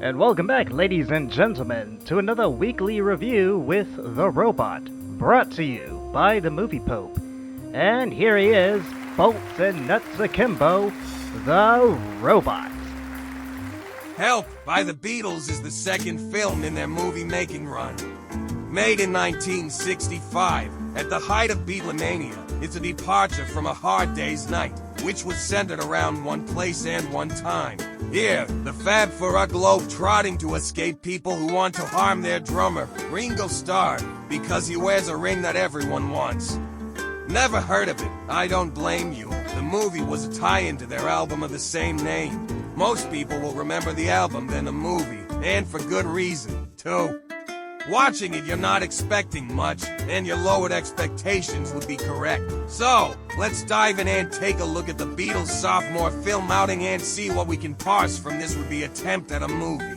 And welcome back, ladies and gentlemen, to another weekly review with The Robot, brought to you by the Movie Pope. And here he is, bolts and nuts akimbo, The Robot. Help by the Beatles is the second film in their movie-making run. Made in 1965, at the height of Beatlemania, it's a departure from A Hard Day's Night, which was centered around one place and one time. Here, the Fab Four are globe-trotting to escape people who want to harm their drummer, Ringo Starr, because he wears a ring that everyone wants. Never heard of it, I don't blame you. The movie was a tie-in to their album of the same name. Most people will remember the album than the movie, and for good reason, too. Watching it, you're not expecting much, and your lowered expectations would be correct. So, let's dive in and take a look at the Beatles' sophomore film outing and see what we can parse from this would-be attempt at a movie.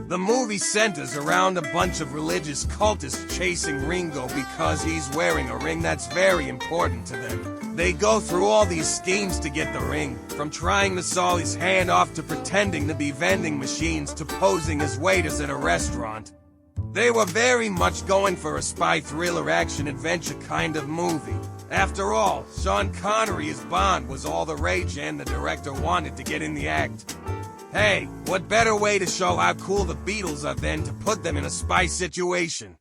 The movie centers around a bunch of religious cultists chasing Ringo because he's wearing a ring that's very important to them. They go through all these schemes to get the ring, from trying to saw his hand off to pretending to be vending machines to posing as waiters at a restaurant. They were very much going for a spy thriller action-adventure kind of movie. After all, Sean Connery as Bond was all the rage and the director wanted to get in the act. Hey, what better way to show how cool the Beatles are than to put them in a spy situation?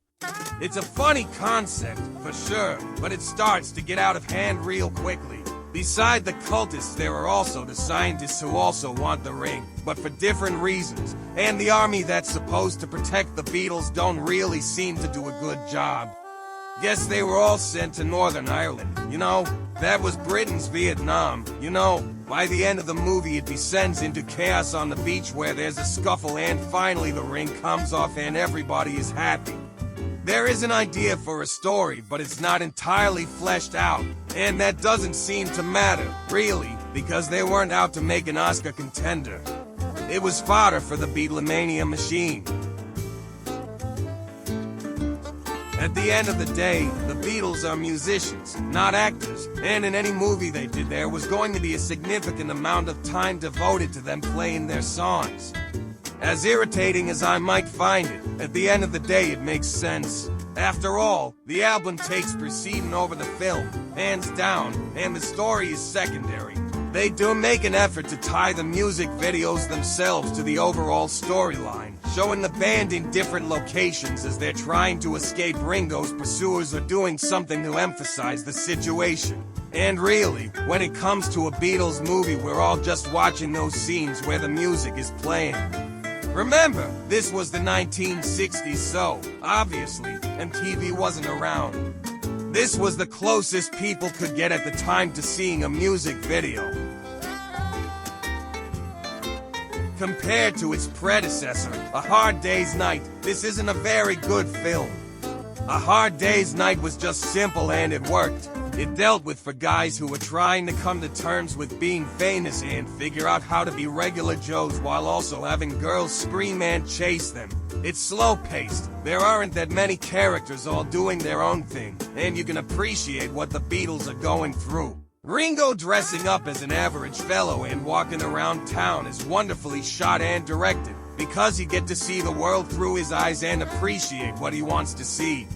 It's a funny concept, for sure, but it starts to get out of hand real quickly. Beside the cultists, there are also the scientists who also want the ring, but for different reasons, and the army that's supposed to protect the Beatles don't really seem to do a good job. Guess they were all sent to Northern Ireland, you know? That was Britain's Vietnam, you know? By the end of the movie, it descends into chaos on the beach where there's a scuffle and finally the ring comes off and everybody is happy. There is an idea for a story, but it's not entirely fleshed out. And that doesn't seem to matter, really, because they weren't out to make an Oscar contender. It was fodder for the Beatlemania machine. At the end of the day, the Beatles are musicians, not actors, and in any movie they did there was going to be a significant amount of time devoted to them playing their songs. As irritating as I might find it, at the end of the day it makes sense. After all, the album takes preceding over the film, hands down, and the story is secondary. They do make an effort to tie the music videos themselves to the overall storyline, showing the band in different locations as they're trying to escape Ringo's pursuers or doing something to emphasize the situation. And really, when it comes to a Beatles movie, we're all just watching those scenes where the music is playing. Remember, this was the 1960s, so, obviously, MTV wasn't around. This was the closest people could get at the time to seeing a music video. Compared to its predecessor, A Hard Day's Night, this isn't a very good film. A Hard Day's Night was just simple and it worked. It dealt with for guys who were trying to come to terms with being famous and figure out how to be regular Joes while also having girls scream and chase them. It's slow-paced, there aren't that many characters all doing their own thing, and you can appreciate what the Beatles are going through. Ringo dressing up as an average fellow and walking around town is wonderfully shot and directed, because you get to see the world through his eyes and appreciate what he wants to see.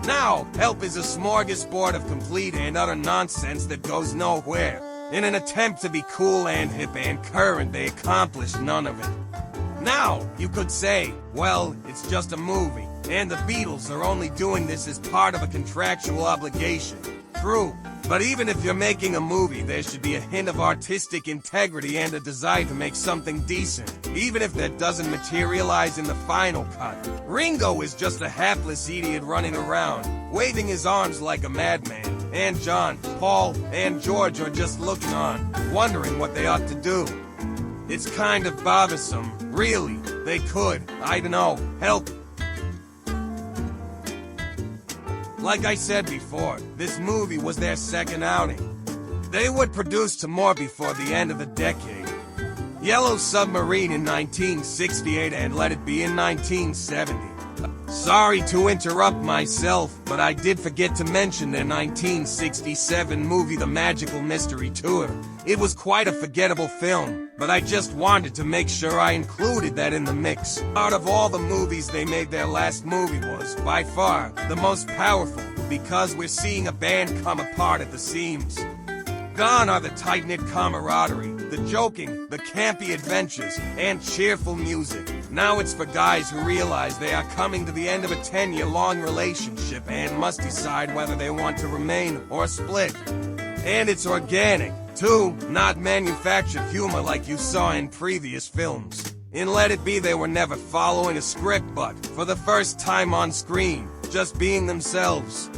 Now, Help is a smorgasbord of complete and utter nonsense that goes nowhere. In an attempt to be cool and hip and current, they accomplish none of it. Now, you could say, well, it's just a movie, and the Beatles are only doing this as part of a contractual obligation. True, but even if you're making a movie, there should be a hint of artistic integrity and a desire to make something decent, even if that doesn't materialize in the final cut. Ringo is just a hapless idiot running around, waving his arms like a madman, and John, Paul, and George are just looking on, wondering what they ought to do. It's kind of bothersome, really. They could, I don't know, help. Like I said before, this movie was their second outing. They would produce two more before the end of the decade. Yellow Submarine in 1968 and Let It Be in 1970. Sorry to interrupt myself, but I did forget to mention their 1967 movie The Magical Mystery Tour. It was quite a forgettable film, but I just wanted to make sure I included that in the mix. Out of all the movies they made, their last movie was, by far, the most powerful, because we're seeing a band come apart at the seams. Gone are the tight-knit camaraderie, the joking, the campy adventures, and cheerful music. Now it's for guys who realize they are coming to the end of a 10-year-long relationship and must decide whether they want to remain or split. And it's organic, too, not manufactured humor like you saw in previous films. In Let It Be, they were never following a script, but, for the first time on screen, just being themselves.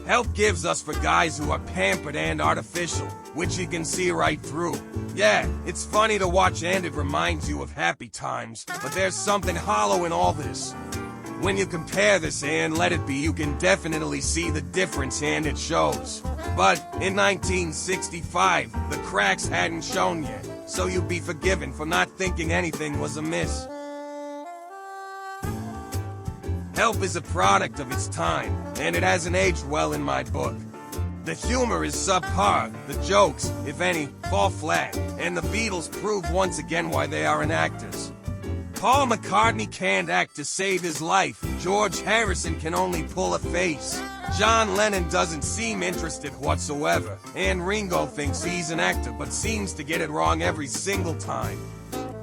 Help gives us for guys who are pampered and artificial, which you can see right through. Yeah, it's funny to watch and it reminds you of happy times, but there's something hollow in all this. When you compare this and Let It Be, you can definitely see the difference and it shows. But in 1965, the cracks hadn't shown yet, so you'd be forgiven for not thinking anything was amiss. Help is a product of its time, and it hasn't aged well in my book. The humor is subpar, the jokes, if any, fall flat, and the Beatles prove once again why they aren't actors. Paul McCartney can't act to save his life, George Harrison can only pull a face, John Lennon doesn't seem interested whatsoever, and Ringo thinks he's an actor but seems to get it wrong every single time.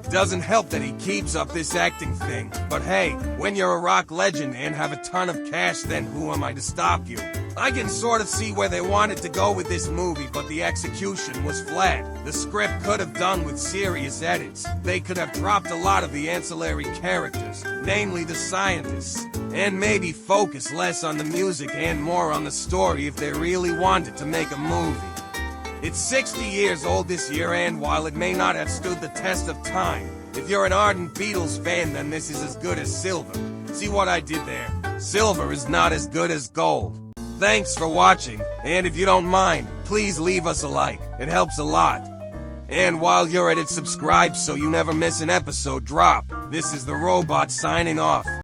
Doesn't help that he keeps up this acting thing, but hey, when you're a rock legend and have a ton of cash, then who am I to stop you? I can sort of see where they wanted to go with this movie, but the execution was flat. The script could have done with serious edits. They could have dropped a lot of the ancillary characters, namely the scientists, and maybe focus less on the music and more on the story if they really wanted to make a movie. It's 60 years old this year, and while it may not have stood the test of time, if you're an ardent Beatles fan, then this is as good as silver. See what I did there? Silver is not as good as gold. Thanks for watching, and if you don't mind, please leave us a like. It helps a lot. And while you're at it, subscribe so you never miss an episode drop. This is the Robot signing off.